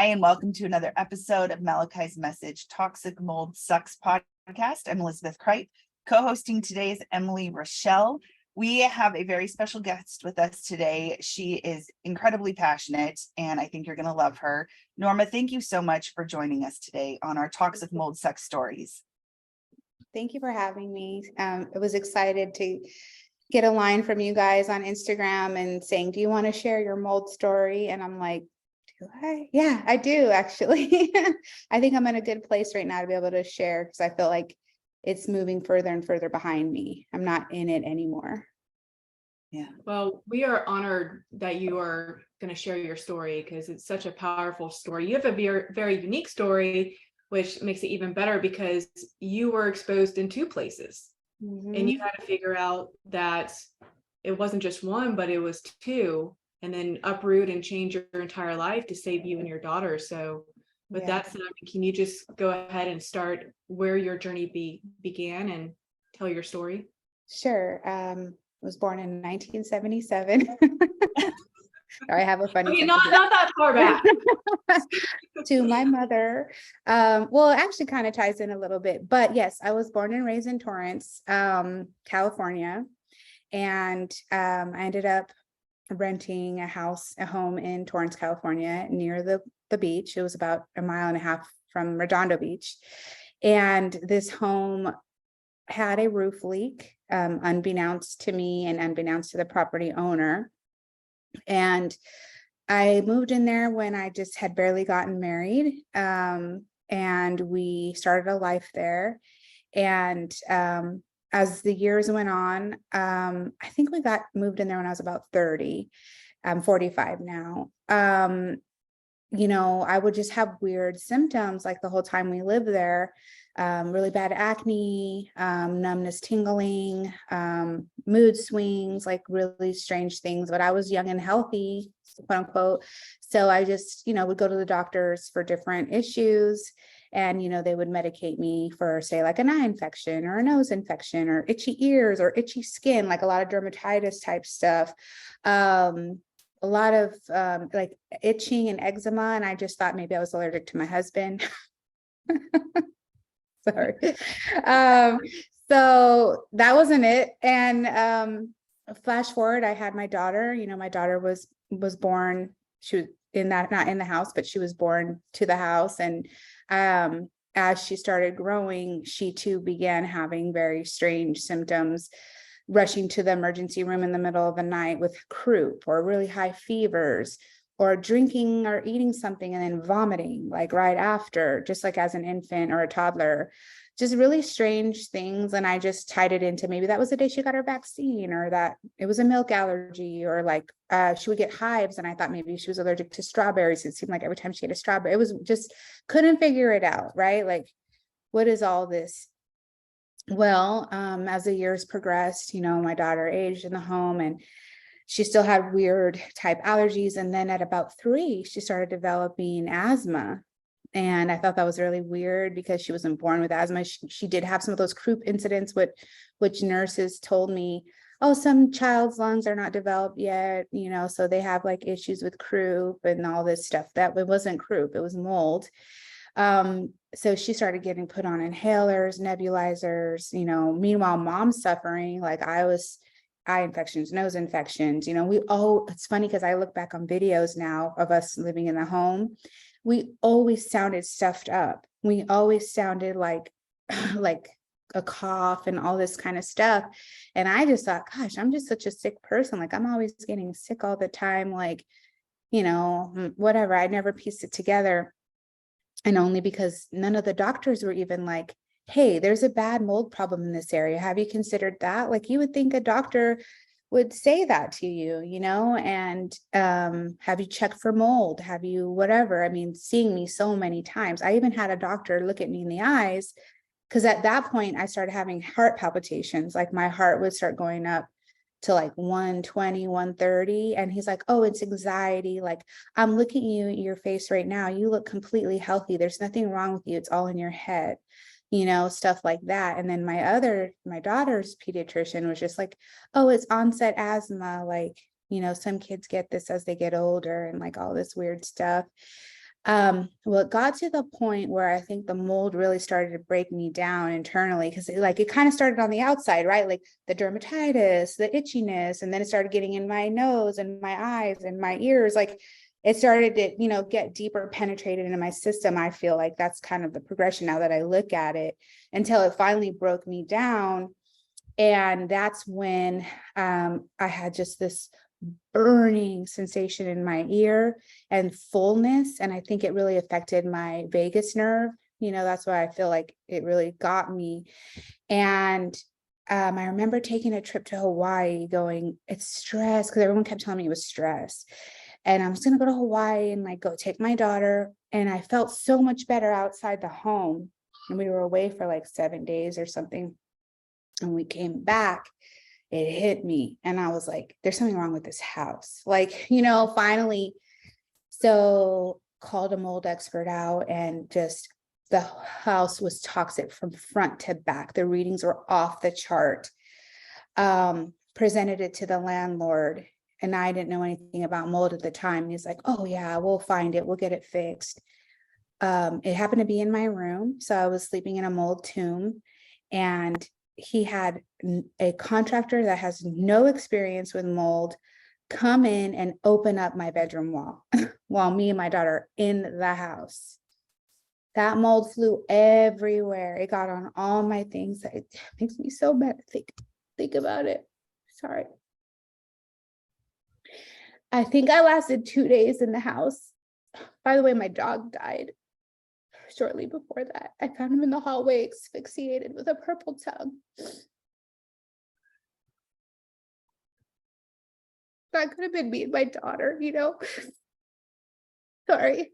Hi, and welcome to another episode of Malachi's Message, Toxic Mold Sucks podcast. I'm Elizabeth Kripe. Co-hosting today is Emily Rochelle. We have a very special guest with us today. She is incredibly passionate, and I think you're going to love her. Norma, thank you so much for joining us today on our Toxic Mold Sucks stories. Thank you for having me. I was excited to get a line from you guys on Instagram and saying, do you want to share your mold story? And I'm like, do I? Yeah, I do actually. I think I'm in a good place right now to be able to share because I feel like it's moving further and further behind me. I'm not in it anymore. Yeah. Well, we are honored that you are going to share your story because it's such a powerful story. You have a very unique story, which makes it even better because you were exposed in two places. And you had to figure out that it wasn't just one, but it was two, and then uproot and change your entire life to save you and your daughter. So with that said, can you just go ahead and start where your journey began and tell your story? Sure. I was born in 1977. I have a funny not that far back. To my mother. Well, it actually kind of ties in a little bit, but yes, I was born and raised in Torrance, California. And I ended up renting a home in Torrance, California, near the beach. It was about 1.5 miles from Redondo Beach. And this home had a roof leak, unbeknownst to me and unbeknownst to the property owner. And I moved in there when I just had barely gotten married, and we started a life there. And as the years went on, I think we got moved in there when I was about 30. I'm 45 now. I would just have weird symptoms like the whole time we lived there. Really bad acne, numbness, tingling, mood swings, like really strange things. But I was young and healthy, quote unquote. So I just, would go to the doctors for different issues. And, they would medicate me for, say, like an eye infection or a nose infection or itchy ears or itchy skin, like a lot of dermatitis type stuff. A lot of like itching and eczema. And I just thought maybe I was allergic to my husband. Sorry. So that wasn't it. And flash forward, I had my daughter. My daughter was born. She was not in the house, but she was born to the house. And as she started growing, she too began having very strange symptoms, rushing to the emergency room in the middle of the night with croup or really high fevers, or drinking or eating something and then vomiting like right after, just like as an infant or a toddler, just really strange things. And I just tied it into maybe that was the day she got her vaccine, or that it was a milk allergy, or like she would get hives. And I thought maybe she was allergic to strawberries. It seemed like every time she ate a strawberry, it was just couldn't figure it out. Right. Like, what is all this? Well, as the years progressed, my daughter aged in the home and she still had weird type allergies. And then at about 3, she started developing asthma. And I thought that was really weird because she wasn't born with asthma. She did have some of those croup incidents, which nurses told me, oh, some child's lungs are not developed yet, so they have like issues with croup and all this stuff. That it wasn't croup, it was mold. So she started getting put on inhalers, nebulizers, meanwhile, mom's suffering. Like I was eye infections, nose infections, it's funny because I look back on videos now of us living in the home. We always sounded stuffed up. We always sounded like a cough and all this kind of stuff. And I just thought, gosh, I'm just such a sick person. Like I'm always getting sick all the time. Like, whatever. I never pieced it together. And only because none of the doctors were even like, hey, there's a bad mold problem in this area. Have you considered that? Like you would think a doctor would say that to you, and have you checked for mold? Have you whatever? I mean, seeing me so many times, I even had a doctor look at me in the eyes because at that point I started having heart palpitations. Like my heart would start going up to like 120, 130. And he's like, oh, it's anxiety. Like I'm looking at you at your face right now. You look completely healthy. There's nothing wrong with you. It's all in your head. Stuff like that. And then my daughter's pediatrician was just like, oh, it's onset asthma. Like, some kids get this as they get older and like all this weird stuff. Well, it got to the point where I think the mold really started to break me down internally, because it kind of started on the outside, right? Like the dermatitis, the itchiness, and then it started getting in my nose and my eyes and my ears. Like it started to, get deeper penetrated into my system. I feel like that's kind of the progression now that I look at it, until it finally broke me down. And that's when I had just this burning sensation in my ear and fullness. And I think it really affected my vagus nerve. That's why I feel like it really got me. And I remember taking a trip to Hawaii going, it's stress, because everyone kept telling me it was stress. And I was going to go to Hawaii and go take my daughter. And I felt so much better outside the home. And we were away for 7 days or something. And we came back, it hit me. And I was like, there's something wrong with this house. Finally, so called a mold expert out, and just the house was toxic from front to back. The readings were off the chart. Presented it to the landlord, and I didn't know anything about mold at the time. And he's like, oh yeah, we'll find it. We'll get it fixed. It happened to be in my room. So I was sleeping in a mold tomb, and he had a contractor that has no experience with mold come in and open up my bedroom wall while me and my daughter are in the house. That mold flew everywhere. It got on all my things. It makes me so mad to think about it. Sorry. I think I lasted 2 days in the house. By the way, my dog died shortly before that. I found him in the hallway, asphyxiated with a purple tongue. That could have been me and my daughter, Sorry.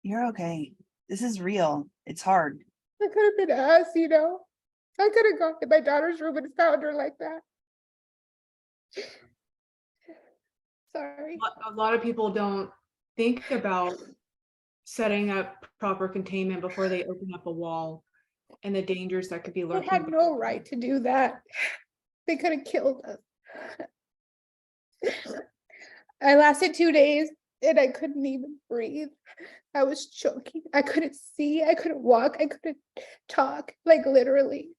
You're okay. This is real. It's hard. That could have been us, I could have gone to my daughter's room and found her like that. Sorry. A lot of people don't think about setting up proper containment before they open up a wall, and the dangers that could be They lurking. had no right to do that. They could have killed us. I lasted 2 days and I couldn't even breathe. I was choking. I couldn't see. I couldn't walk. I couldn't talk, literally.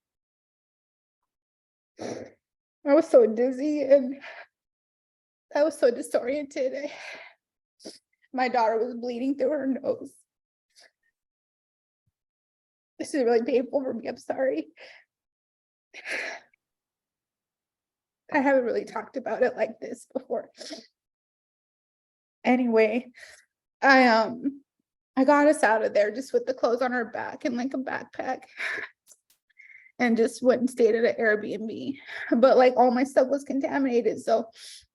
I was so dizzy and I was so disoriented. My daughter was bleeding through her nose. This is really painful for me. I'm sorry. I haven't really talked about it like this before. Anyway, I got us out of there just with the clothes on our back and a backpack, and just went and stayed at an Airbnb. But all my stuff was contaminated, so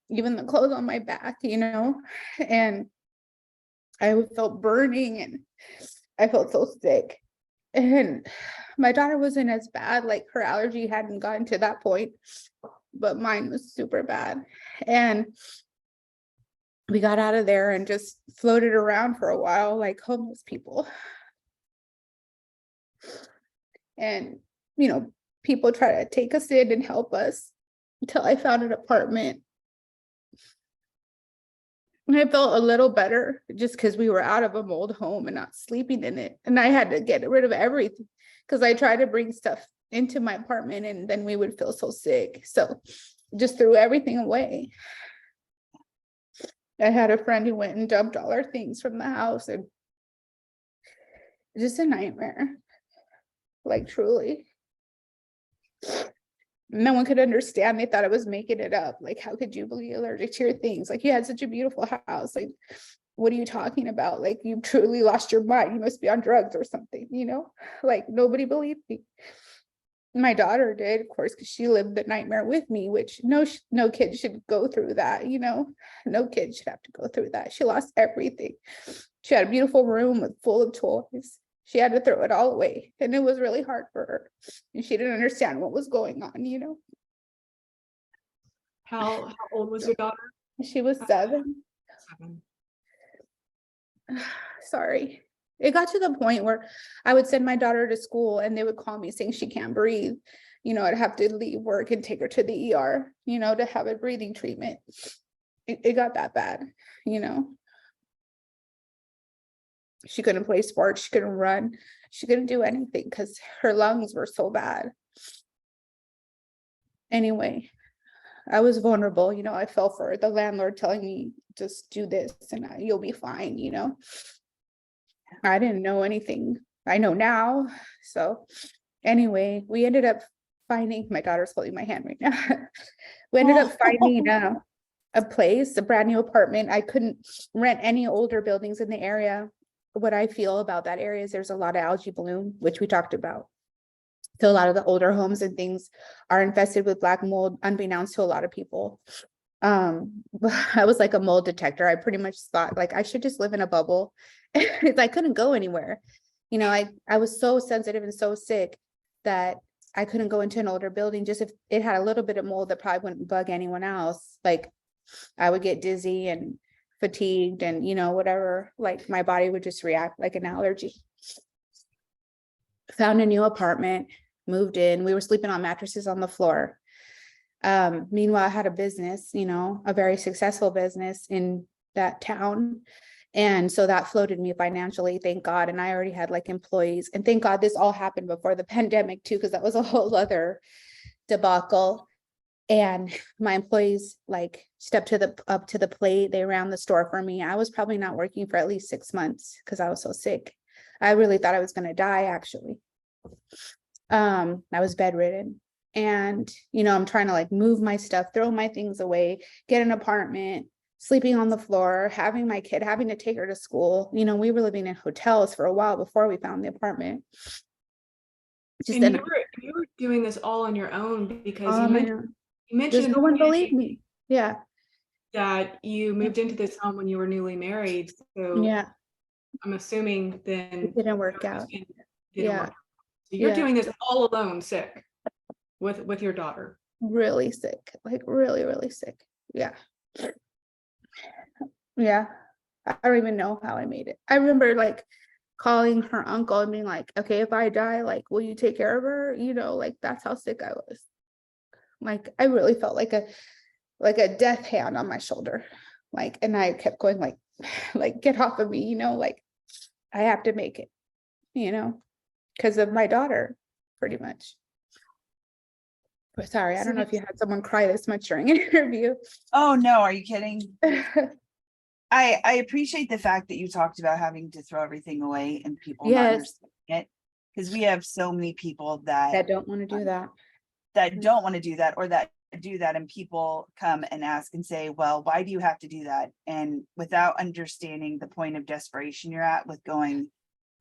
even the clothes on my back, and I felt burning and I felt so sick. And my daughter wasn't as bad, her allergy hadn't gotten to that point, but mine was super bad. And we got out of there and just floated around for a while like homeless people. And, people try to take us in and help us until I found an apartment. And I felt a little better just because we were out of a mold home and not sleeping in it. And I had to get rid of everything because I tried to bring stuff into my apartment and then we would feel so sick. So just threw everything away. I had a friend who went and dumped all our things from the house, and just a nightmare, truly. No one could understand. They thought I was making it up. How could you be allergic to your things? You had such a beautiful house. What are you talking about? You truly lost your mind. You must be on drugs or something, nobody believed me. My daughter did, of course, because she lived the nightmare with me, which no kid should go through that, no kid should have to go through that. She lost everything. She had a beautiful room full of toys. She had to throw it all away, and it was really hard for her, and she didn't understand what was going on. How old was your daughter? She was 7. 7. Sorry. It got to the point where I would send my daughter to school and they would call me saying she can't breathe. I'd have to leave work and take her to the ER, to have a breathing treatment. It got that bad, She couldn't play sports, she couldn't run, she couldn't do anything because her lungs were so bad. Anyway, I was vulnerable, I fell for the landlord telling me, just do this and you'll be fine, I didn't know anything. I know now. So anyway, we ended up finding, my daughter's holding my hand right now. We ended up finding a place, a brand new apartment. I couldn't rent any older buildings in the area. What I feel about that area is there's a lot of algae bloom, which we talked about. So a lot of the older homes and things are infested with black mold, unbeknownst to a lot of people. I was like a mold detector. I pretty much thought like I should just live in a bubble. I couldn't go anywhere. I was so sensitive and so sick that I couldn't go into an older building. Just if it had a little bit of mold that probably wouldn't bug anyone else. Like I would get dizzy and fatigued and whatever, like my body would just react like an allergy. Found a new apartment, moved in. We were sleeping on mattresses on the floor. Meanwhile, I had a business, a very successful business in that town. And so that floated me financially, thank God. And I already had like employees, and thank God this all happened before the pandemic too, because that was a whole other debacle. And my employees like stepped up to the plate. They ran the store for me. I was probably not working for at least 6 months because I was so sick. I really thought I was going to die, actually. I was bedridden. And, I'm trying to like move my stuff, throw my things away, get an apartment, sleeping on the floor, having my kid, having to take her to school. We were living in hotels for a while before we found the apartment. And you were doing this all on your own because you mentioned no one believed me. Yeah. That you moved into this home when you were newly married. So yeah, I'm assuming then it didn't work out. Work. So you're doing this all alone, sick with your daughter. Really sick, like really, really sick. Yeah. Yeah. I don't even know how I made it. I remember like calling her uncle and being like, okay, if I die, like, will you take care of her? Like that's how sick I was. Like, I really felt like a death hand on my shoulder. Like, and I kept going like, get off of me, like I have to make it, because of my daughter, pretty much. But sorry, I don't know if you had someone cry this much during an interview. Oh no, are you kidding? I appreciate the fact that you talked about having to throw everything away and people not understanding it, because we have so many people that don't want to do that. That don't want to do that, or that do that, and people come and ask and say, well, why do you have to do that? And without understanding the point of desperation you're at with going,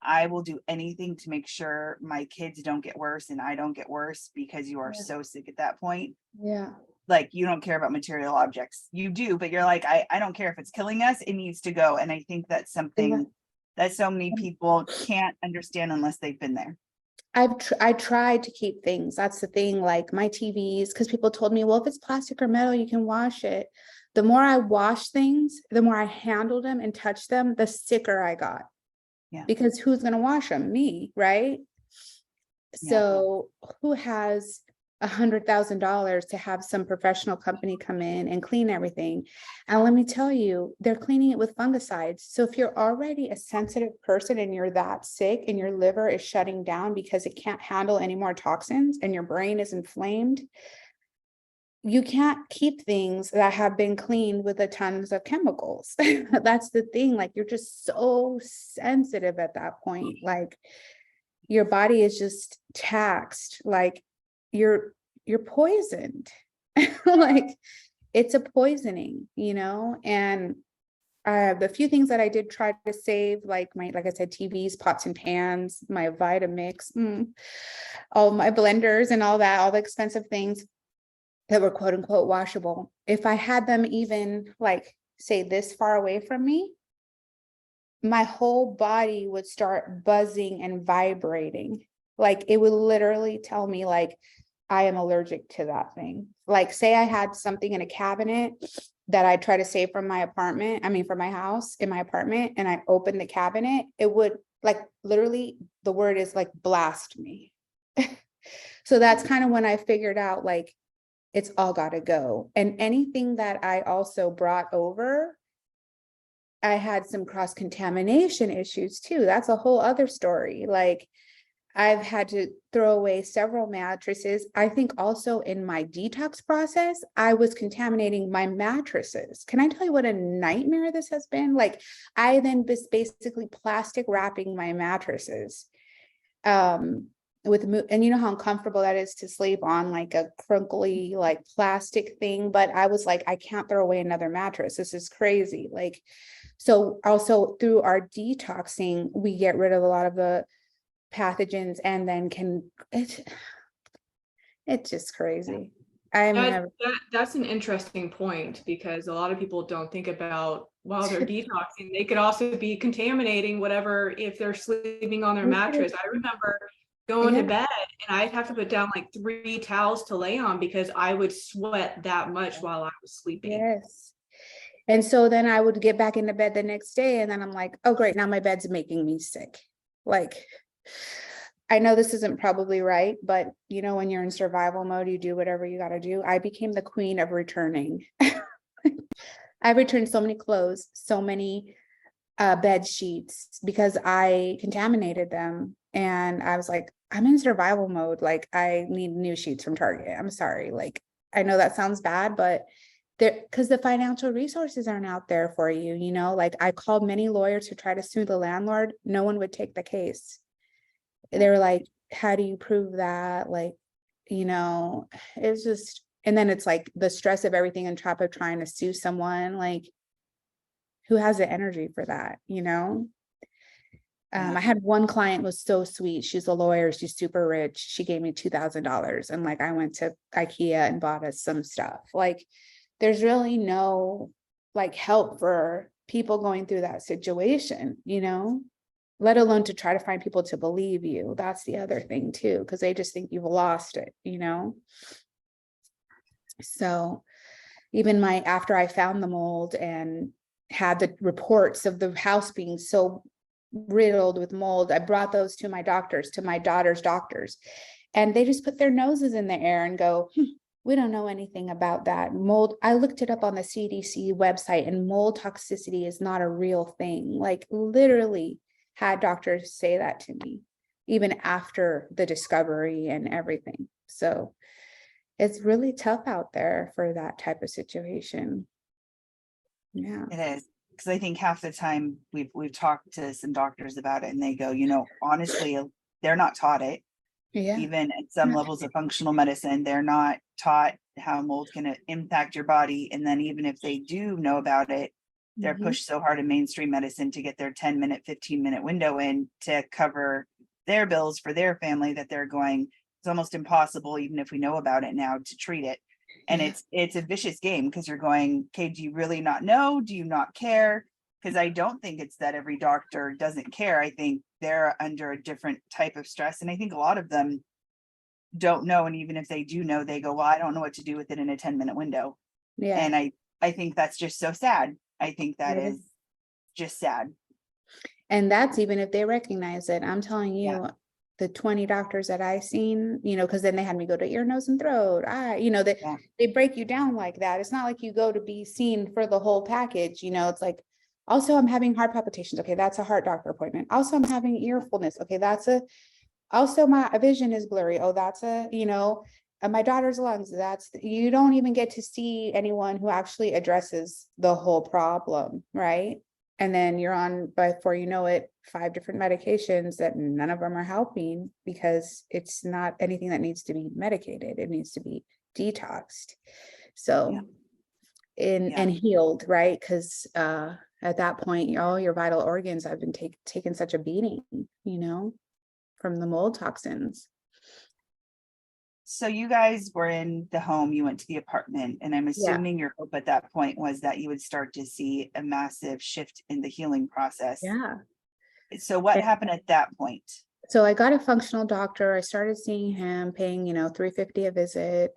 I will do anything to make sure my kids don't get worse and I don't get worse, because you are so sick at that point. Yeah. Like you don't care about material objects. You do, but you're like, I don't care if it's killing us, it needs to go. And I think that's something that so many people can't understand unless they've been there. I tried to keep things. That's the thing, like my TVs, because people told me, well, if it's plastic or metal, you can wash it. The more I washed things, the more I handled them and touched them, the sicker I got. Yeah. Because who's going to wash them? Me, right? Yeah. So who has $100,000 to have some professional company come in and clean everything? And let me tell you, they're cleaning it with fungicides. So if you're already a sensitive person and you're that sick and your liver is shutting down because it can't handle any more toxins and your brain is inflamed, you can't keep things that have been cleaned with a tons of chemicals. That's the thing. Like you're just so sensitive at that point. Like your body is just taxed. Like you're poisoned. Like it's a poisoning, and the few things that I did try to save, like I said, TVs, pots and pans, my Vitamix, all my blenders and all that, all the expensive things that were quote unquote washable. If I had them even like say this far away from me, my whole body would start buzzing and vibrating. Like it would literally tell me like, I am allergic to that thing. Like say I had something in a cabinet that I try to save from my apartment, from my house in my apartment, and I opened the cabinet, it would like literally the word is like blast me. So that's kind of when I figured out like, it's all got to go. And anything that I also brought over I had some cross-contamination issues too. That's a whole other story. Like, I've had to throw away several mattresses. I think also in my detox process, I was contaminating my mattresses. Can I tell you what a nightmare this has been? Like, I then was basically plastic wrapping my mattresses. And you know how uncomfortable that is to sleep on like a crinkly, like plastic thing. But I was like, I can't throw away another mattress. This is crazy. Like, so also through our detoxing, we get rid of a lot of the pathogens, and then it's just crazy. That's an interesting point, because a lot of people don't think about, while they're detoxing, they could also be contaminating whatever if they're sleeping on their mattress. I remember going to bed and I'd have to put down like 3 towels to lay on because I would sweat that much while I was sleeping. Yes. And so then I would get back into bed the next day, and then I'm like, oh great, now my bed's making me sick. Like, I know this isn't probably right, but you know, when you're in survival mode, you do whatever you got to do. I became the queen of returning. I returned so many clothes, so many bed sheets, because I contaminated them. And I was like, I'm in survival mode. Like, I need new sheets from Target. I'm sorry. Like, I know that sounds bad, but because the financial resources aren't out there for you, you know, like I called many lawyers who try to sue the landlord. No one would take the case. They were like, how do you prove that? Like, you know, it's just, and then it's like the stress of everything on top of trying to sue someone, like, who has the energy for that, you know? I had one client was so sweet. She's a lawyer. She's super rich. She gave me $2,000. And like, I went to IKEA and bought us some stuff. Like, there's really no like help for people going through that situation, you know, let alone to try to find people to believe you. That's the other thing too, because they just think you've lost it, you know? So even after I found the mold and had the reports of the house being so riddled with mold, I brought those to my doctors, to my daughter's doctors, and they just put their noses in the air and go, we don't know anything about that mold. I looked it up on the CDC website, and mold toxicity is not a real thing. Like, literally had doctors say that to me, even after the discovery and everything. So it's really tough out there for that type of situation. Yeah. It is, because I think half the time we've talked to some doctors about it, and they go, you know, honestly, they're not taught it. Yeah. Even at some levels of functional medicine, they're not taught how mold can impact your body. And then even if they do know about it, they're pushed so hard in mainstream medicine to get their 10-minute, 15-minute window in to cover their bills for their family, that they're going, it's almost impossible, even if we know about it now, to treat it. And it's a vicious game, because you're going, okay, do you really not know? Do you not care? Because I don't think it's that every doctor doesn't care. I think they're under a different type of stress. And I think a lot of them don't know. And even if they do know, they go, well, I don't know what to do with it in a 10-minute window. Yeah. And I think that's just so sad. I think that is just sad. And that's even if they recognize it. I'm telling you, the 20 doctors that I've seen, you know, because then they had me go to ear, nose, and throat. You know, they break you down like that. It's not like you go to be seen for the whole package. You know, it's like, also, I'm having heart palpitations. Okay, that's a heart doctor appointment. Also, I'm having ear fullness. Okay, also my vision is blurry. Oh, that's you know, my daughter's lungs. You don't even get to see anyone who actually addresses the whole problem, right? And then you're on, before you know it, 5 different medications that none of them are helping, because it's not anything that needs to be medicated. It needs to be detoxed. So, and healed, right? Because at that point, all your vital organs have been taken such a beating, you know, from the mold toxins. So you guys were in the home, you went to the apartment, and I'm assuming your hope at that point was that you would start to see a massive shift in the healing process. Yeah. So what happened at that point? So I got a functional doctor. I started seeing him, paying, you know, $350 a visit.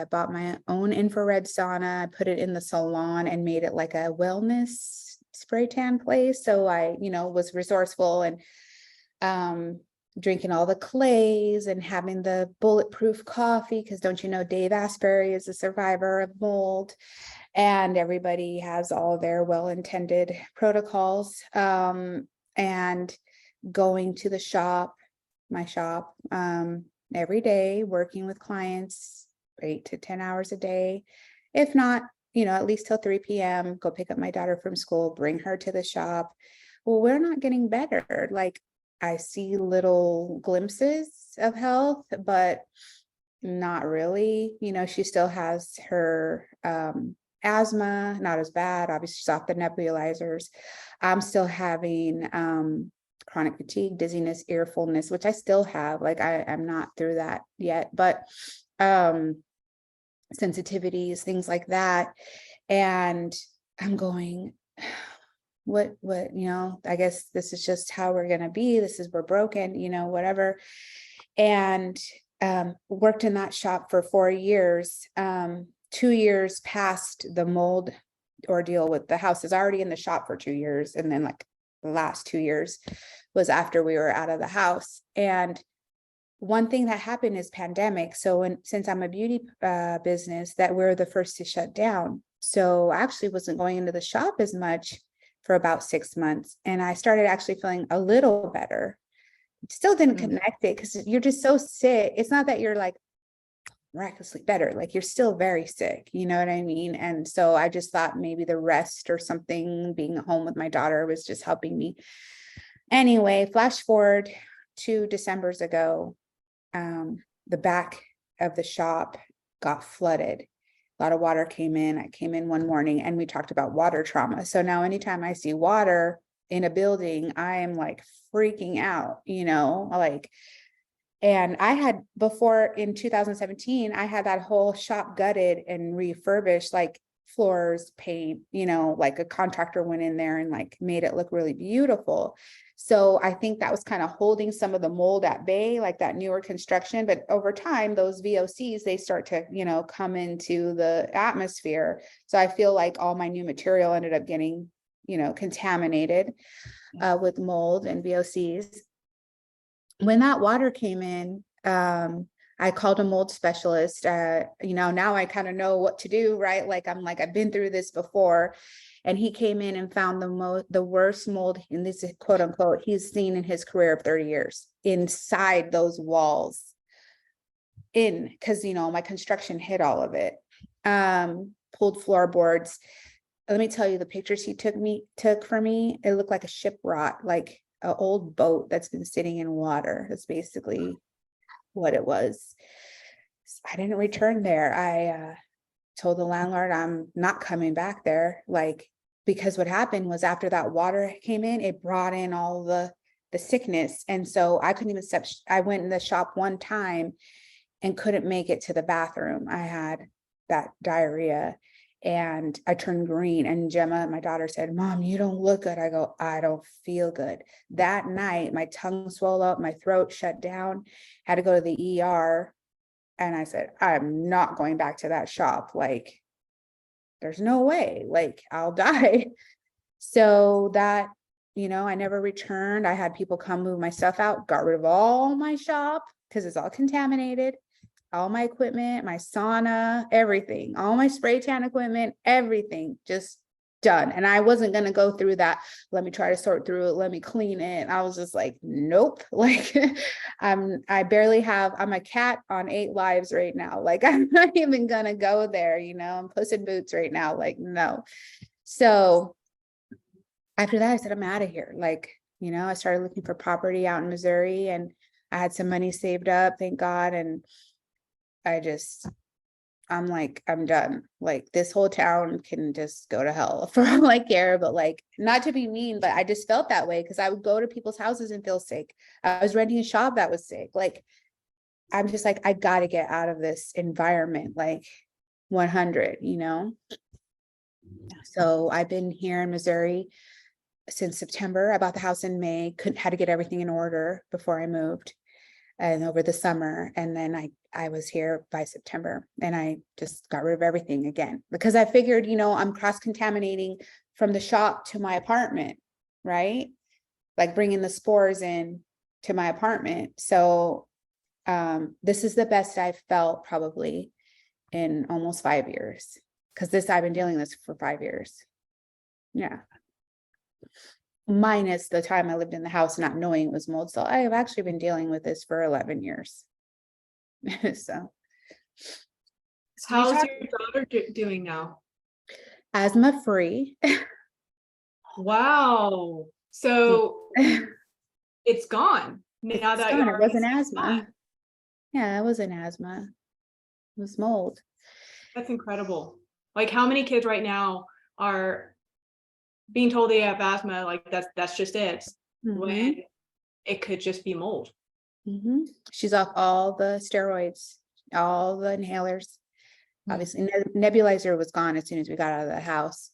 Bought my own infrared sauna. I put it in the salon and made it like a wellness spray tan place. So I, you know, was resourceful and drinking all the clays and having the bulletproof coffee, because don't you know Dave Asbury is a survivor of mold. and everybody has all their well-intended protocols. And going to the shop, my shop, every day, working with clients 8 to 10 hours a day. If not, at least till 3 p.m., go pick up my daughter from school, bring her to the shop. Well, we're not getting better. Like, I see little glimpses of health, but not really. She still has her asthma, not as bad. Obviously, she's off the nebulizers. I'm still having chronic fatigue, dizziness, ear fullness, which I still have. Like, I'm not through that yet, but sensitivities, things like that. And I'm going, what, I guess this is just how we're going to be. We're broken, whatever. And worked in that shop for 4 years. 2 years past the mold ordeal with the house, is already in the shop for 2 years. And then like the last 2 years was after we were out of the house. And one thing that happened is pandemic. So since I'm a beauty business, that we're the first to shut down. So I actually wasn't going into the shop as much for about 6 months. And I started actually feeling a little better. Still didn't connect it because you're just so sick. It's not that you're like miraculously better, like you're still very sick, you know what I mean? And so I just thought maybe the rest or something, being home with my daughter, was just helping me. Anyway, flash forward 2 Decembers ago, the back of the shop got flooded. A lot of water came in. I came in one morning and we talked about water trauma. So now anytime I see water in a building, I am like freaking out, like, and I had before in 2017, I had that whole shop gutted and refurbished, like floors, paint, like a contractor went in there and like made it look really beautiful. So I think that was kind of holding some of the mold at bay, like that newer construction. But over time, those VOCs, they start to, come into the atmosphere. So I feel like all my new material ended up getting, contaminated with mold and VOCs. When that water came in, I called a mold specialist. Now I kind of know what to do, right? Like, I've been through this before. And he came in and found the worst mold, and this is quote unquote, he's seen in his career of 30 years inside those walls. Because my construction hit all of it. Pulled floorboards. Let me tell you, the pictures he took for me, it looked like a ship rot, like an old boat that's been sitting in water. That's basically what it was. I didn't return there. I told the landlord I'm not coming back there, like, because what happened was after that water came in, it brought in all the sickness. And so I couldn't even step. I went in the shop one time and couldn't make it to the bathroom. I had that diarrhea and I turned green, and Gemma, my daughter, said, "Mom, you don't look good." I go, "I don't feel good." That night, my tongue swelled up, my throat shut down, had to go to the ER. And I said, I'm not going back to that shop. Like, there's no way, like, I'll die. So that, I never returned. I had people come move my stuff out, got rid of all my shop because it's all contaminated, all my equipment, my sauna, everything, all my spray tan equipment, everything just done. And I wasn't going to go through that. Let me try to sort through it. Let me clean it. I was just like, nope. Like, I'm a cat on 8 lives right now. Like, I'm not even going to go there. I'm Puss in Boots right now. Like, no. So after that, I said, I'm out of here. Like, I started looking for property out in Missouri, and I had some money saved up, thank God. And I'm like, I'm done. Like, this whole town can just go to hell for all I care. But like, not to be mean, but I just felt that way because I would go to people's houses and feel sick. I was renting a shop that was sick. Like, I'm just like, I got to get out of this environment, like 100, So I've been here in Missouri since September. I bought the house in May, had to get everything in order before I moved, and over the summer. And then I was here by September, and I just got rid of everything again because I figured, I'm cross-contaminating from the shop to my apartment, right? Like bringing the spores in to my apartment. So this is the best I've felt probably in almost 5 years. Because I've been dealing with this for 5 years. Yeah. Minus the time I lived in the house not knowing it was mold. So I have actually been dealing with this for 11 years. So How's your daughter doing now? asthma free. Wow. So it's gone now It's that gone. you're It wasn't asthma. Yeah, it wasn't asthma. It was mold. That's incredible. Like, how many kids right now are being told they have asthma? Like, that's just it. When it could just be mold. She's off all the steroids, all the inhalers. Obviously, nebulizer was gone as soon as we got out of the house.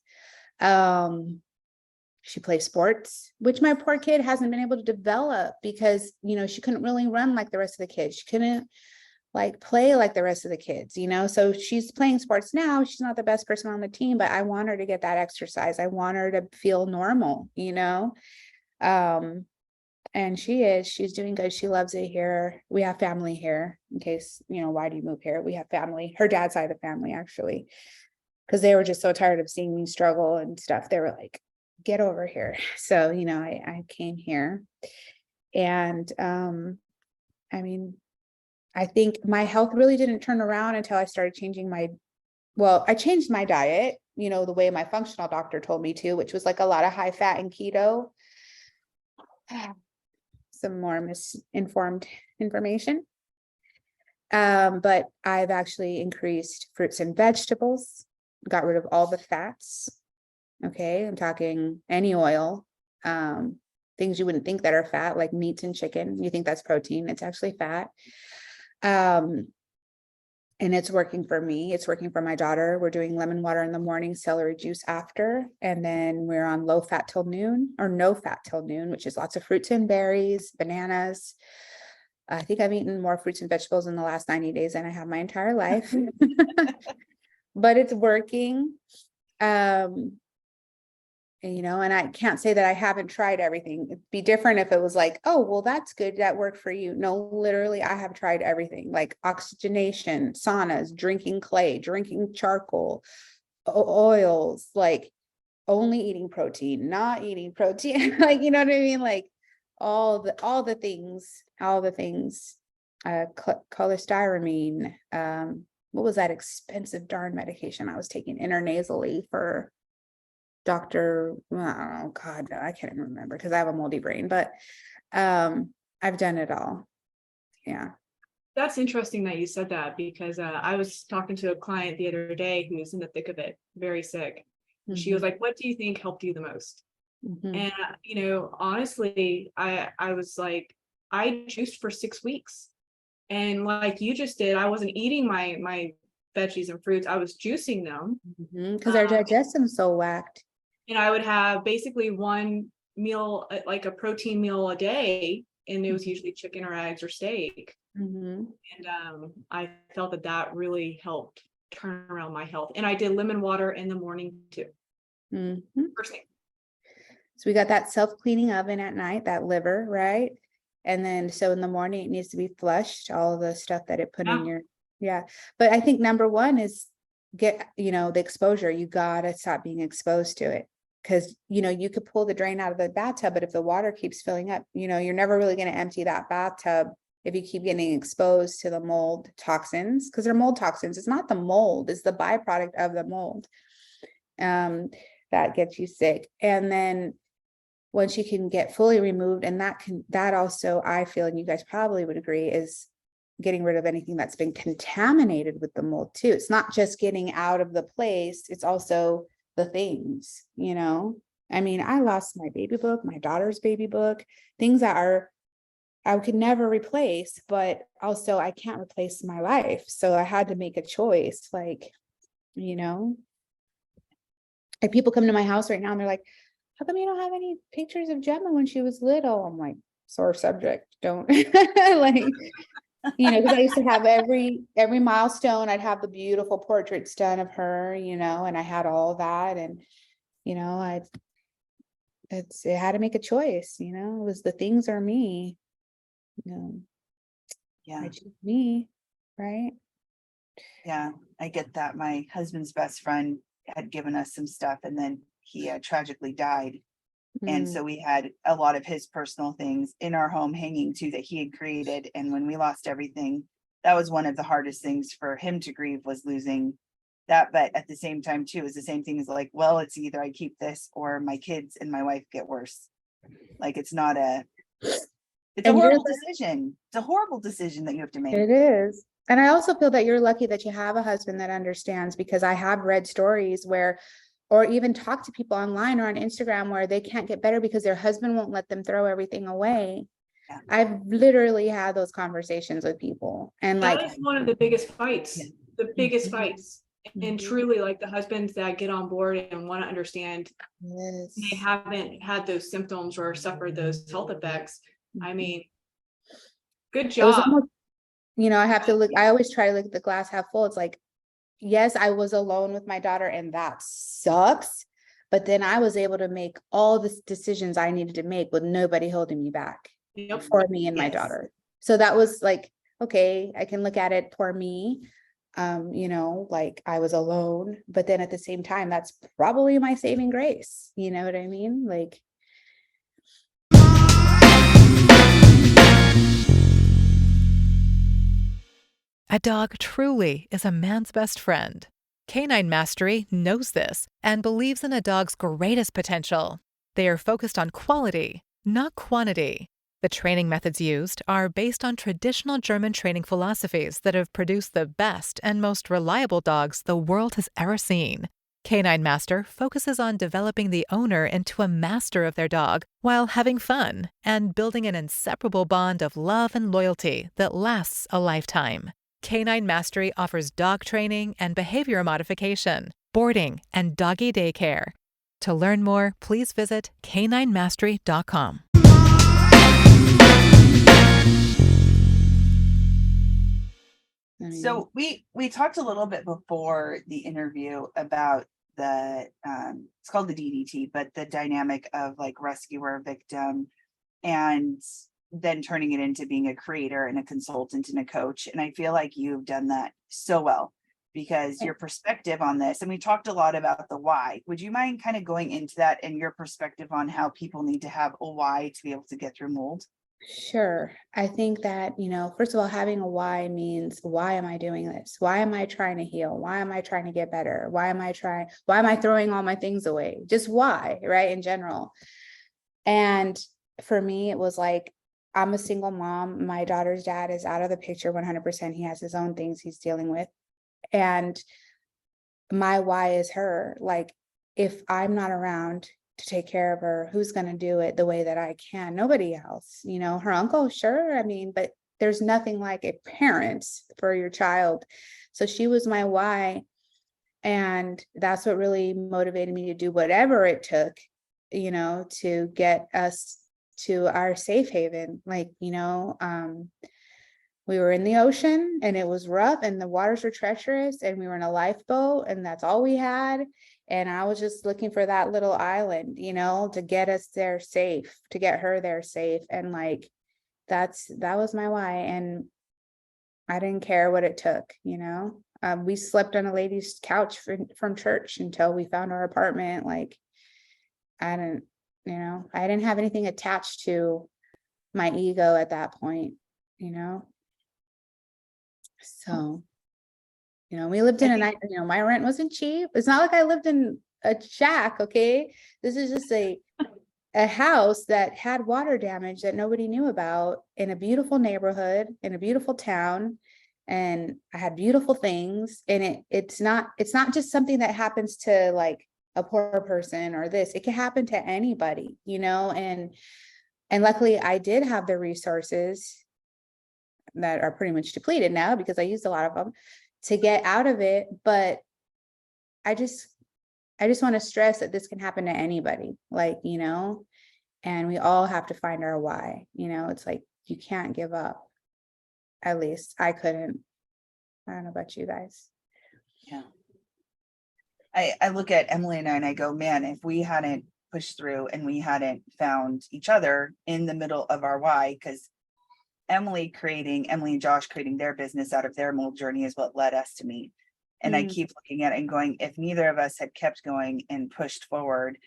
She plays sports, which my poor kid hasn't been able to develop because, you know, she couldn't really run like the rest of the kids. She couldn't like play like the rest of the kids, you know? So she's playing sports now. She's not the best person on the team, but I want her to get that exercise. I want her to feel normal, you know? And she's doing good. She loves it here. We have family here in case, you know, why do you move here? We have family, her dad's side of the family, actually, because they were just so tired of seeing me struggle and stuff. They were like, get over here. So, you know, I came here and, I mean, I think my health really didn't turn around until I started changing I changed my diet, you know, the way my functional doctor told me to, which was like a lot of high fat and keto. Some more misinformed information. But I've actually increased fruits and vegetables, got rid of all the fats. Okay, I'm talking any oil, things you wouldn't think that are fat, like meats and chicken. You think that's protein, it's actually fat. And it's working for me. It's working for my daughter. We're doing lemon water in the morning, celery juice after, and then we're on low fat till noon or no fat till noon, which is lots of fruits and berries, bananas. I think I've eaten more fruits and vegetables in the last 90 days than I have my entire life, but it's working. You know, and I can't say that I haven't tried everything. It'd be different if it was like, oh, well, that's good. That worked for you. No, literally, I have tried everything, like oxygenation, saunas, drinking clay, drinking charcoal, oils, like only eating protein, not eating protein. Like, you know what I mean? Like all the things, cholestyramine, what was that expensive darn medication I was taking intranasally for Dr. Oh God, I can't even remember because I have a moldy brain, but I've done it all. Yeah. That's interesting that you said that because I was talking to a client the other day who was in the thick of it, very sick. She was like, what do you think helped you the most? And, you know, honestly, I was like, I juiced for 6 weeks. And like you just did, I wasn't eating my veggies and fruits. I was juicing them. Because our digestion's so whacked. And I would have basically one meal, like a protein meal a day. And it was usually chicken or eggs or steak. And I felt that really helped turn around my health. And I did lemon water in the morning too. First thing. So we got that self-cleaning oven at night, that liver, right? And then so in the morning it needs to be flushed, all the stuff that it put in your, But I think number one is get, you know, the exposure. You gotta stop being exposed to it. Because, you know, you could pull the drain out of the bathtub, but if the water keeps filling up, you know, you're never really going to empty that bathtub if you keep getting exposed to the mold toxins, because they're mold toxins. It's not the mold, it's the byproduct of the mold that gets you sick. And then once you can get fully removed, and that also, I feel, and you guys probably would agree, is getting rid of anything that's been contaminated with the mold too. It's not just getting out of the place, it's also the things, you know. I mean, I lost my baby book, my daughter's baby book, things that I could never replace, but also I can't replace my life. So I had to make a choice, like, you know. Like people come to my house right now and they're like, how come you don't have any pictures of Gemma when she was little? I'm like, sore subject, don't like, you know, because I used to have every milestone, I'd have the beautiful portraits done of her, you know, and I had all that. And, you know, it had to make a choice, you know, it was the things or me, you know. I choose me, right? Yeah, I get that. My husband's best friend had given us some stuff and then he tragically died. And Mm, so we had a lot of his personal things in our home hanging too that he had created. And when we lost everything, that was one of the hardest things for him to grieve, was losing that. But at the same time too, is the same thing as like, well, it's either I keep this or my kids and my wife get worse. Like it's not a, it's a and you're horrible decision. It's a horrible decision that you have to make. It is. And I also feel that you're lucky that you have a husband that understands, because I have read stories where, or even talk to people online or on Instagram where they can't get better because their husband won't let them throw everything away. Yeah. I've literally had those conversations with people, and That like, is one of the biggest fights, Yeah. the biggest Mhm. fights. And Mhm. truly, like, the husbands that get on board and want to understand, Yes. they haven't had those symptoms or suffered those health effects. I mean, good It was job. almost, I have to look, I always try to look at the glass half full. It's like, yes, I was alone with my daughter and that sucks. But then I was able to make all the decisions I needed to make with nobody holding me back Yep. for me and my Yes. daughter. So that was like, okay, I can look at it for me. Like I was alone, but then at the same time, that's probably my saving grace. You know what I mean? Like, A dog truly is a man's best friend. Canine Mastery knows this and believes in a dog's greatest potential. They are focused on quality, not quantity. The training methods used are based on traditional German training philosophies that have produced the best and most reliable dogs the world has ever seen. Canine Master focuses on developing the owner into a master of their dog while having fun and building an inseparable bond of love and loyalty that lasts a lifetime. Canine Mastery offers dog training and behavior modification, boarding, and doggy daycare. To learn more, please visit caninemastery.com. So we talked a little bit before the interview about the it's called the DDT, but the dynamic of like rescuer, victim, and then turning it into being a creator and a consultant and a coach. And I feel like you've done that so well, because your perspective on this, and we talked a lot about the why. Would you mind kind of going into that and your perspective on how people need to have a why to be able to get through mold? sure. I think that, first of all, having a why means, why am I doing this? Why am I trying to heal? Why am I trying to get better? Why am I throwing all my things away? Just why, right? In general. And for me, it was like, I'm a single mom. My daughter's dad is out of the picture 100%. He has his own things he's dealing with. And my why is her. Like, if I'm not around to take care of her, who's going to do it the way that I can? Nobody else. Her uncle, sure. I mean, but there's nothing like a parent for your child. So she was my why. And that's what really motivated me to do whatever it took, to get us to our safe haven. Like, we were in the ocean and it was rough and the waters were treacherous and we were in a lifeboat and that's all we had. And I was just looking for that little island, to get us there safe, to get her there safe. And like, that was my why. And I didn't care what it took, we slept on a lady's couch from church until we found our apartment. Like, I didn't have anything attached to my ego at that point, So, we lived in a night, my rent wasn't cheap. It's not like I lived in a shack. Okay. This is just a house that had water damage that nobody knew about, in a beautiful neighborhood, in a beautiful town. And I had beautiful things. And it's not just something that happens to like a poor person or this. It can happen to anybody, and luckily I did have the resources that are pretty much depleted now because I used a lot of them to get out of it. But I just want to stress that this can happen to anybody, like, and we all have to find our why. It's like, you can't give up. At least I couldn't. I don't know about you guys. Yeah. I look at Emily and I go, man, if we hadn't pushed through and we hadn't found each other in the middle of our why, because Emily and Josh creating their business out of their mold journey is what led us to meet. And I keep looking at it and going, if neither of us had kept going and pushed forward,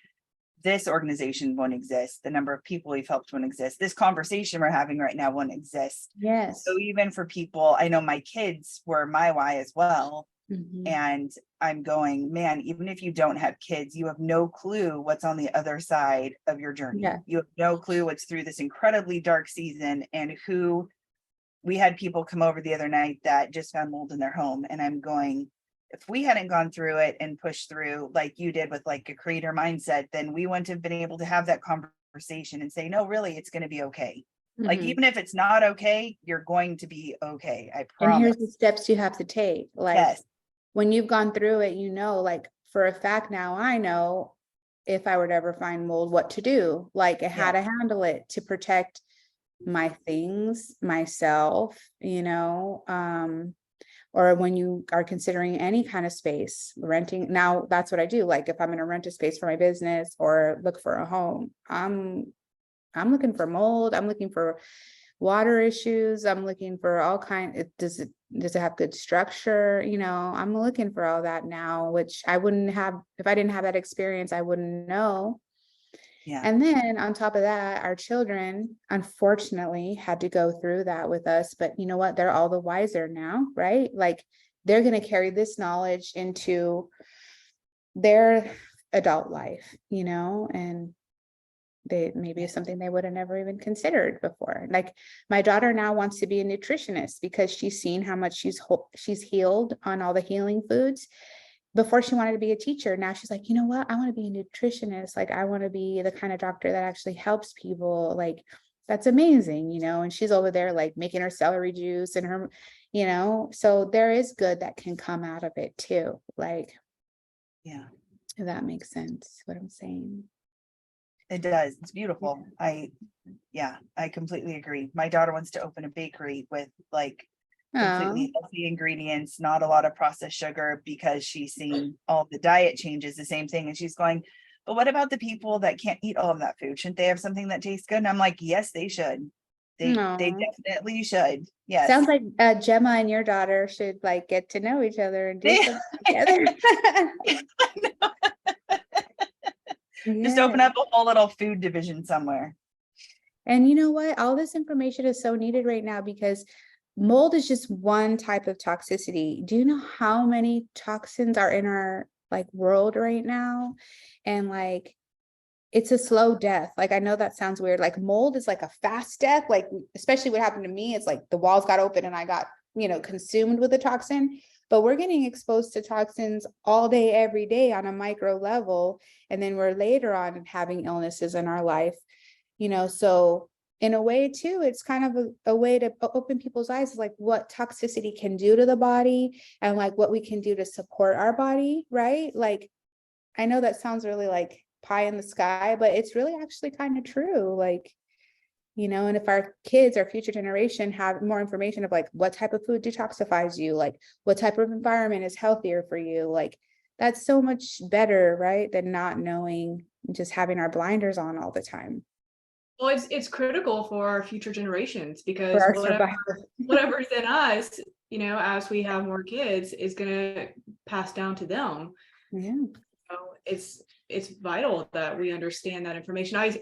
this organization won't exist. The number of people we've helped won't exist. This conversation we're having right now won't exist. Yes. So even for people, I know my kids were my why as well. And I'm going, man, even if you don't have kids, you have no clue what's on the other side of your journey. Yeah. You have no clue what's through this incredibly dark season. And we had people come over the other night that just found mold in their home. And I'm going, if we hadn't gone through it and pushed through like you did with like a creator mindset, then we wouldn't have been able to have that conversation and say, no, really, it's going to be okay. Like, even if it's not okay, you're going to be okay. I promise. And here's the steps you have to take. Like, Yes. When you've gone through it, like for a fact now, I know if I were to ever find mold, what to do, like how to handle it to protect my things, myself, or when you are considering any kind of space, renting. Now that's what I do. Like if I'm going to rent a space for my business or look for a home, I'm looking for mold. I'm looking for water issues. I'm looking for all does it have good structure? I'm looking for all that now, which I wouldn't have if I didn't have that experience. I wouldn't know. Yeah. And then on top of that, our children unfortunately had to go through that with us, but you know what? They're all the wiser now, right? Like they're going to carry this knowledge into their adult life, and maybe it's something they would have never even considered before. Like my daughter now wants to be a nutritionist because she's seen how much she's healed on all the healing foods. Before she wanted to be a teacher. Now she's like, you know what? I want to be a nutritionist. Like I want to be the kind of doctor that actually helps people. Like that's amazing, and she's over there like making her celery juice and her, so there is good that can come out of it too. Like, yeah, if that makes sense, what I'm saying. It does. It's beautiful. I completely agree. My daughter wants to open a bakery with like completely healthy ingredients, not a lot of processed sugar, because she's seen all the diet changes, the same thing. And she's going, but what about the people that can't eat all of that food? Shouldn't they have something that tastes good? And I'm like, yes, they should. They definitely should. Yes. Sounds like Gemma and your daughter should like get to know each other and do something together. Just open up a whole little food division somewhere. And you know what? All this information is so needed right now because mold is just one type of toxicity. Do you know how many toxins are in our like world right now? And like, it's a slow death. Like, I know that sounds weird. Like mold is like a fast death. Like, especially what happened to me, it's like the walls got open and I got, consumed with the toxin. But we're getting exposed to toxins all day, every day on a micro level. And then we're later on having illnesses in our life, so in a way too, it's kind of a way to open people's eyes, like what toxicity can do to the body and like what we can do to support our body, right? Like, I know that sounds really like pie in the sky, but it's really actually kind of true. Like, and if our kids, our future generation have more information of like what type of food detoxifies you, like what type of environment is healthier for you, like that's so much better, right? Than not knowing, just having our blinders on all the time. Well, it's critical for our future generations because whatever's in us, as we have more kids, is going to pass down to them. Yeah. So it's vital that we understand that information. I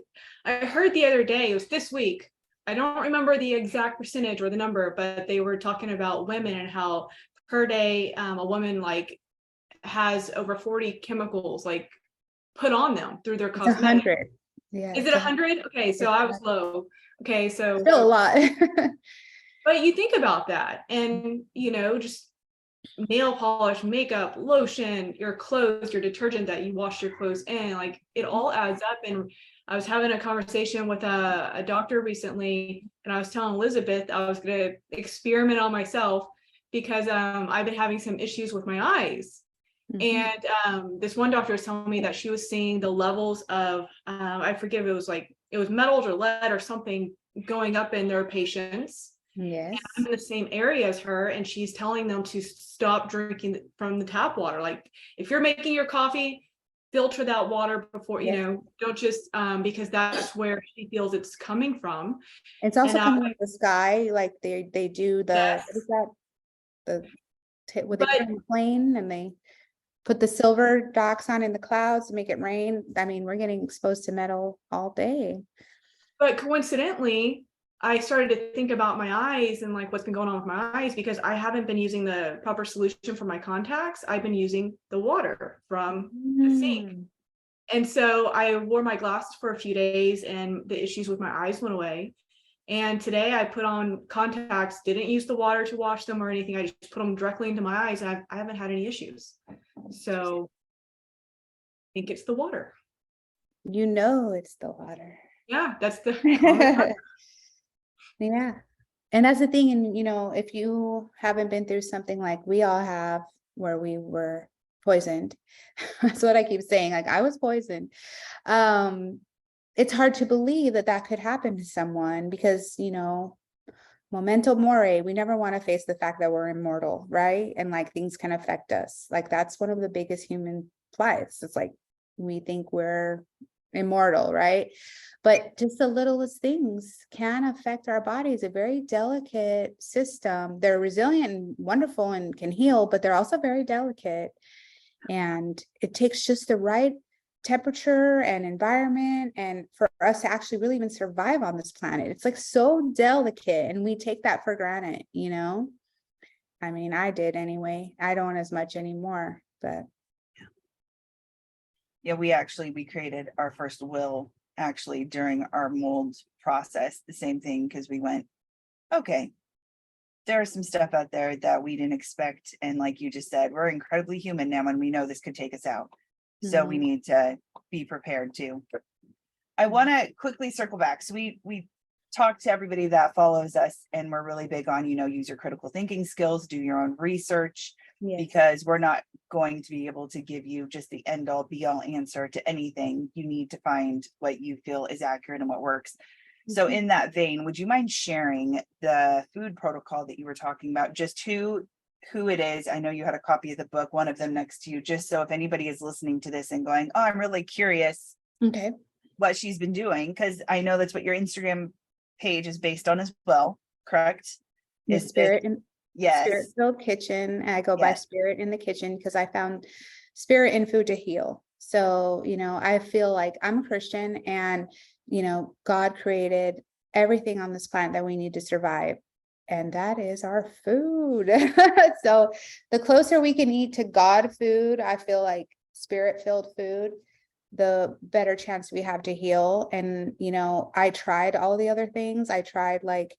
heard the other day, it was this week, I don't remember the exact percentage or the number, but they were talking about women and how per day a woman like has over 40 chemicals like put on them through their cosmetics. 100. Yeah. Is it 100? Okay, so I was low. Okay, so still a lot. But you think about that, and just nail polish, makeup, lotion, your clothes, your detergent that you wash your clothes in, like it all adds up. And I was having a conversation with a doctor recently, and I was telling Elizabeth I was going to experiment on myself because I've been having some issues with my eyes. And this one doctor was telling me that she was seeing the levels of, I forget if it was metals or lead or something going up in their patients. Yes. And I'm in the same area as her, and she's telling them to stop drinking from the tap water. Like if you're making your coffee, filter that water before, you Yeah. know, don't just, because that's where she feels it's coming from. It's also And coming from the sky, like they do the, yes, what is that? What they but put on the plane and they put the silver dots on in the clouds to make it rain. I mean, we're getting exposed to metal all day. But coincidentally, I started to think about my eyes and like what's been going on with my eyes, because I haven't been using the proper solution for my contacts. I've been using the water from the sink. Mm. And so I wore my glasses for a few days and the issues with my eyes went away. And today I put on contacts, didn't use the water to wash them or anything. I just put them directly into my eyes and I haven't had any issues. So I think it's the water. You know, it's the water. Yeah, that's the common. Yeah. And that's the thing. And, you know, if you haven't been through something like we all have, where we were poisoned, that's what I keep saying. Like I was poisoned. It's hard to believe that that could happen to someone because, you know, memento mori, we never want to face the fact that we're immortal, right? And like things can affect us. Like that's one of the biggest human plights. It's like we think we're immortal, right? But just the littlest things can affect our bodies. A very delicate system. They're resilient and wonderful and can heal, but they're also very delicate. And it takes just the right temperature and environment and for us to actually really even survive on this planet. It's like so delicate and we take that for granted, you know? I mean, I did anyway. I don't as much anymore, but Yeah, we created our first will actually during our mold process, the same thing, because we went, okay, there's some stuff out there that we didn't expect. And like you just said, we're incredibly human now and we know this could take us out. So we need to be prepared too. I want to quickly circle back. So we talk to everybody that follows us and we're really big on, you know, use your critical thinking skills, do your own research, because we're not going to be able to give you just the end all be all answer to anything. You need to find what you feel is accurate and what works. So in that vein, would you mind sharing the food protocol that you were talking about, just who it is? I know you had a copy of the book, one of them next to you, just so if anybody is listening to this and going, oh, I'm really curious okay. what she's been doing, because I know that's what your Instagram page is based on as well, correct? The Is spirit it? and Yes. Spirit-filled kitchen. And I go by Yes. spirit in the kitchen because I found spirit in food to heal. So, you know, I feel like I'm a Christian and, you know, God created everything on this planet that we need to survive. And that is our food. So the closer we can eat to God food, I feel like spirit-filled food, the better chance we have to heal. And, you know, I tried all the other things. I tried like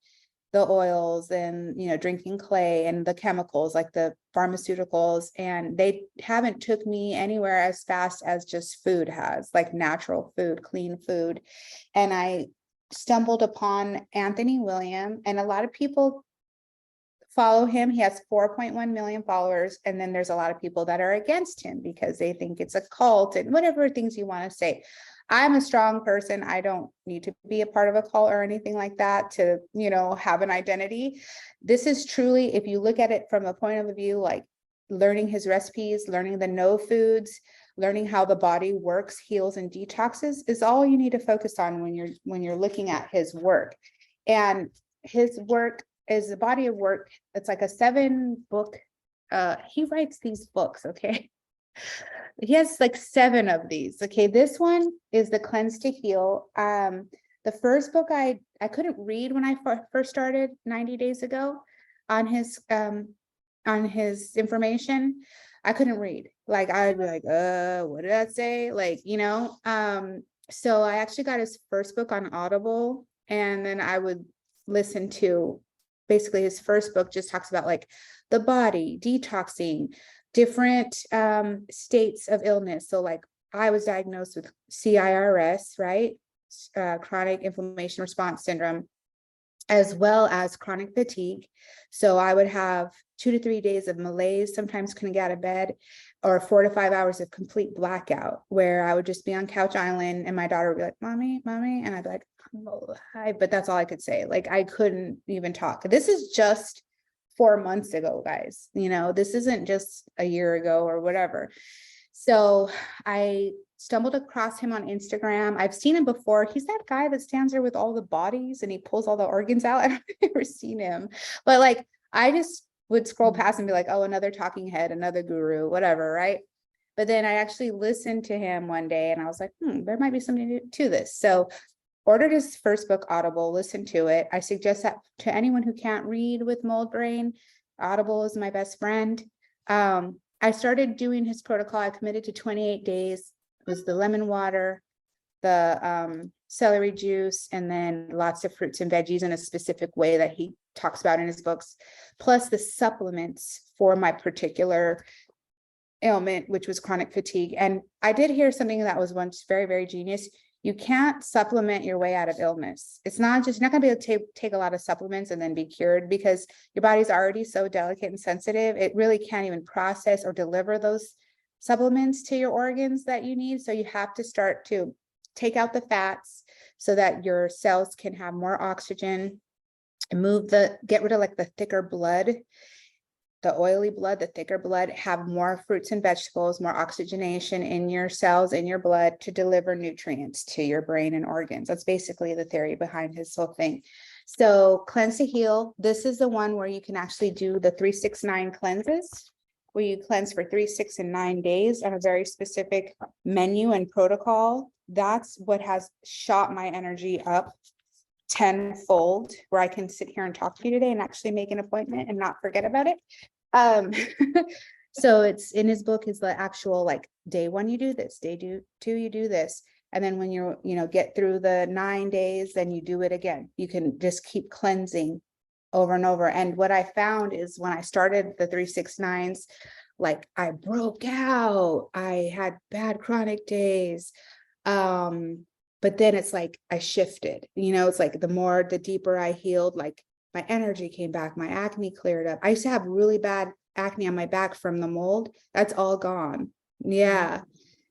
the oils and, you know, drinking clay and the chemicals, like the pharmaceuticals, and they haven't took me anywhere as fast as just food has, like natural food, clean food. And I stumbled upon Anthony William, and a lot of people follow him. He has 4.1 million followers. And then there's a lot of people that are against him because they think it's a cult and whatever things you want to say. I'm a strong person. I don't need to be a part of a cult or anything like that to, you know, have an identity. This is truly, if you look at it from a point of view, like learning his recipes, learning the no foods, learning how the body works, heals, and detoxes is all you need to focus on when you're looking at his work. And his work is a body of work. It's like a 7-book. He writes these books, okay? He has like 7 of these. Okay, this one is the Cleanse to Heal. The first book I couldn't read when I first started 90 days ago on his information. I couldn't read. Like I'd be like, what did that say? Like, you know, so I actually got his first book on Audible, and then I would listen to basically his first book just talks about like the body, detoxing, different states of illness. So like I was diagnosed with CIRS, right? Chronic inflammation response syndrome, as well as chronic fatigue. So I would have 2 to 3 days of malaise, sometimes couldn't get out of bed, or 4 to 5 hours of complete blackout, where I would just be on Couch Island and my daughter would be like, mommy, and I'd be like, oh, hi, but that's all I could say. Like I couldn't even talk. This is just 4 months ago, guys. You know, this isn't just a year ago or whatever. So I stumbled across him on Instagram. I've seen him before. He's that guy that stands there with all the bodies and he pulls all the organs out. I've never seen him, but like, I just would scroll past and be like, oh, another talking head, another guru, whatever, right? But then I actually listened to him one day and I was like, there might be something to this. So ordered his first book, Audible, listened to it. I suggest that to anyone who can't read with mold brain. Audible is my best friend. I started doing his protocol. I committed to 28 days. It was the lemon water, the celery juice, and then lots of fruits and veggies in a specific way that he talks about in his books, plus the supplements for my particular ailment, which was chronic fatigue. And I did hear something that was once very, very genius. You can't supplement your way out of illness. It's not just, you're not gonna be able to take a lot of supplements and then be cured, because your body's already so delicate and sensitive. It really can't even process or deliver those supplements to your organs that you need. So you have to start to take out the fats so that your cells can have more oxygen, and get rid of like the thicker blood, the oily blood, the thicker blood, have more fruits and vegetables, more oxygenation in your cells, in your blood, to deliver nutrients to your brain and organs. That's basically the theory behind his whole thing. So Cleanse to Heal, this is the one where you can actually do the 3-6-9 cleanses, where you cleanse for 3, 6, and 9 days on a very specific menu and protocol. That's what has shot my energy up tenfold, where I can sit here and talk to you today and actually make an appointment and not forget about it. So it's in his book is the actual, like, day 1 you do this, day 2 you do this, and then when you're get through the 9 days, then you do it again. You can just keep cleansing over and over. And what I found is when I started the 3-6-9s, like, I broke out, I had bad chronic days, but then it's like I shifted, it's like the deeper I healed, like my energy came back, my acne cleared up. I used to have really bad acne on my back from the mold. That's all gone. Yeah.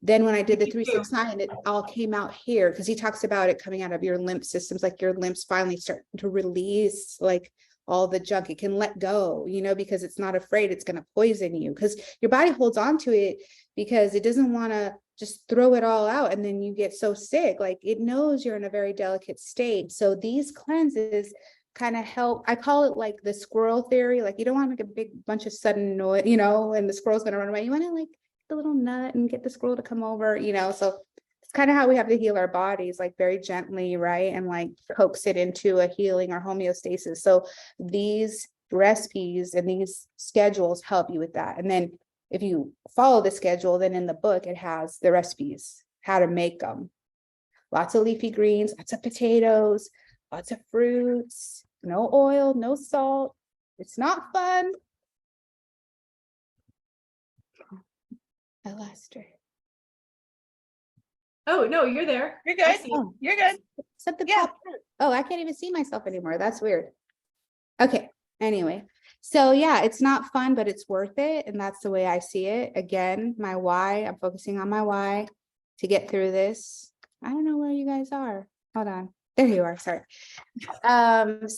Then when I did the 3-6-9, it all came out here, because he talks about it coming out of your lymph systems, like your lymphs finally start to release like all the junk. It can let go, because it's not afraid it's going to poison you, because your body holds on to it because it doesn't want to just throw it all out and then you get so sick. Like, it knows you're in a very delicate state. So these cleanses kind of help. I call it like the squirrel theory. Like, you don't want to make a big bunch of sudden noise, and the squirrel's going to run away. You want to like the little nut and get the squirrel to come over, so it's kind of how we have to heal our bodies, like very gently, right? And like coax it into a healing or homeostasis. So these recipes and these schedules help you with that. And then if you follow the schedule, then in the book, it has the recipes, how to make them. Lots of leafy greens, lots of potatoes, lots of fruits, no oil, no salt. It's not fun. I lost her. Oh, no, you're there. You're I good. see. Oh, You're good. something Yeah. popped out. Oh, I can't even see myself anymore. That's weird. Okay. Anyway, so yeah, it's not fun, but it's worth it. And that's the way I see it. Again, my why, I'm focusing on my why to get through this. I don't know where you guys are. Hold on. There you are. Sorry. But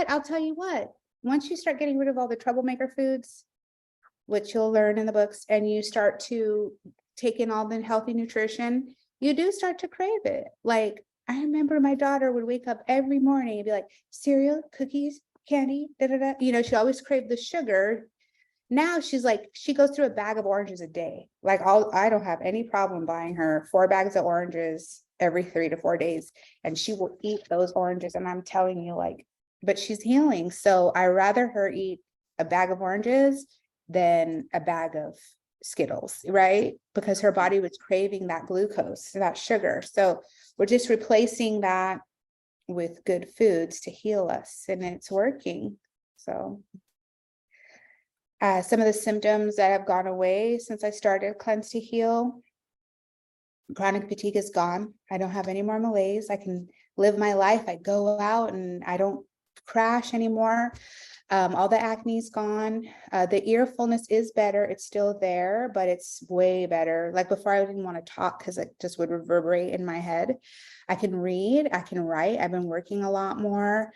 I'll tell you what, once you start getting rid of all the troublemaker foods, which you'll learn in the books, and you start to take in all the healthy nutrition, you do start to crave it. Like, I remember my daughter would wake up every morning and be like, cereal, cookies, candy, da da da. She always craved the sugar. Now she's like, she goes through a bag of oranges a day. Like, I don't have any problem buying her 4 bags of oranges every 3 to 4 days, and she will eat those oranges. And I'm telling you, like, but she's healing. So I rather her eat a bag of oranges than a bag of Skittles, right? Because her body was craving that glucose, that sugar. So we're just replacing that with good foods to heal us, and it's working. So some of the symptoms that have gone away since I started Cleanse to Heal: chronic fatigue is gone. I don't have any more malaise. I can live my life. I go out and I don't crash anymore. All the acne is gone. The ear fullness is better. It's still there, but it's way better. Like, before, I didn't want to talk because it just would reverberate in my head. I can read, I can write. I've been working a lot more.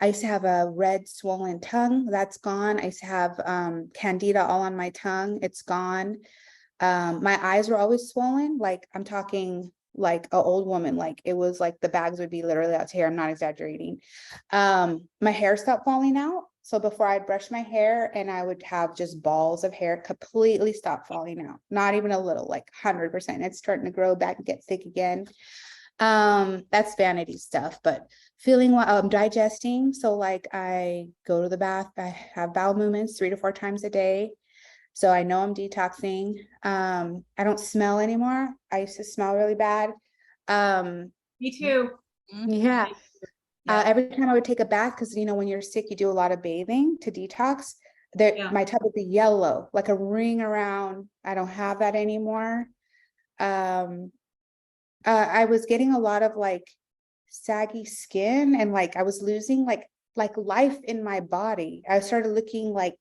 I used to have a red swollen tongue. That's gone. I used to have candida all on my tongue. It's gone. My eyes were always swollen. Like I'm talking like an old woman, like it was like the bags would be literally out to here. I'm not exaggerating. My hair stopped falling out. So before I'd brush my hair and I would have just balls of hair completely stop falling out. Not even a little, like 100%. It's starting to grow back and get thick again. That's vanity stuff, but feeling what I'm digesting. So like I go to the bath, I have bowel movements 3 to 4 times a day. So I know I'm detoxing. I don't smell anymore. I used to smell really bad. Me too. Yeah. Yeah. Every time I would take a bath, because you know, when you're sick, you do a lot of bathing to detox. There, Yeah. my tub would be yellow, like a ring around. I don't have that anymore. I was getting a lot of like saggy skin, and like I was losing like life in my body. I started looking like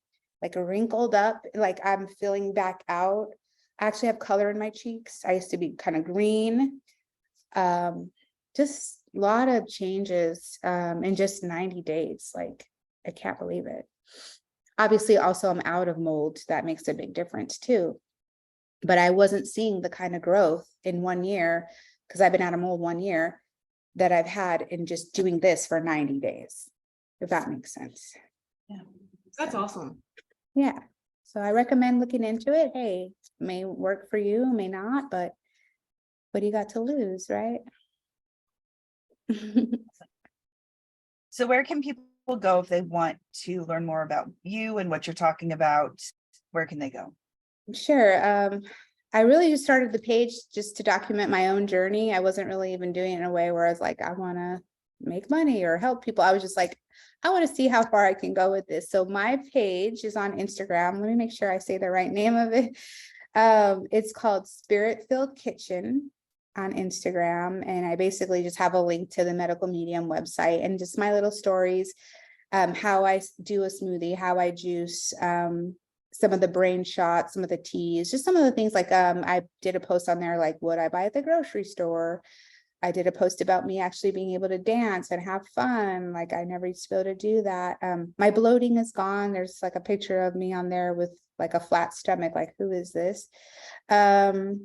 wrinkled up, like I'm filling back out. I actually have color in my cheeks. I used to be kind of green. Just a lot of changes in just 90 days. Like I can't believe it. Obviously, also I'm out of mold. That makes a big difference too. But I wasn't seeing the kind of growth in 1 year, because I've been out of mold 1 year, that I've had in just doing this for 90 days, if that makes sense. Yeah. That's So, awesome. yeah. So I recommend looking into it. Hey, may work for you, may not, but what do you got to lose, right? So where can people go if they want to learn more about you and what you're talking about? Where can they go? Sure. I really just started the page just to document my own journey. I wasn't really even doing it in a way where I was like, I want to make money or help people. I was just like, I want to see how far I can go with this. So my page is on Instagram. Let me make sure I say the right name of it. It's called Spirit Filled Kitchen on Instagram. And I basically just have a link to the Medical Medium website and just my little stories, how I do a smoothie, how I juice, some of the brain shots, some of the teas, just some of the things like, I did a post on there, like what I buy at the grocery store. I did a post about me actually being able to dance and have fun. Like I never used to be able to do that. My bloating is gone. There's like a picture of me on there with like a flat stomach, like who is this? And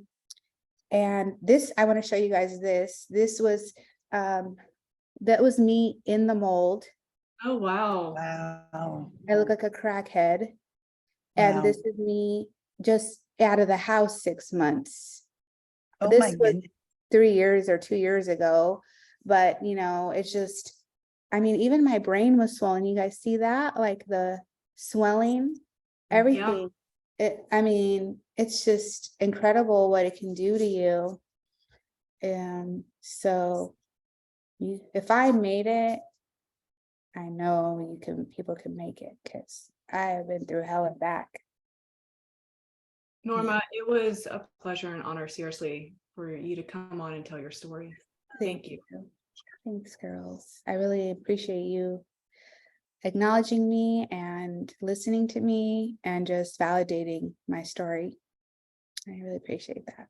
this, I want to show you guys this. This was, that was me in the mold. Oh, wow. Wow. I look like a crackhead. And Wow. this is me just out of the house 6 months. Oh This my was goodness. 3 years or 2 years ago. But you know, it's just, I mean, even my brain was swollen. You guys see that? Like the swelling, everything. I mean, it's just incredible what it can do to you. And so if I made it, I know people can make it, because I have been through hell and back. Norma, it was a pleasure and honor, seriously, for you to come on and tell your story. Thank you. Thanks, girls. I really appreciate you acknowledging me and listening to me and just validating my story. I really appreciate that.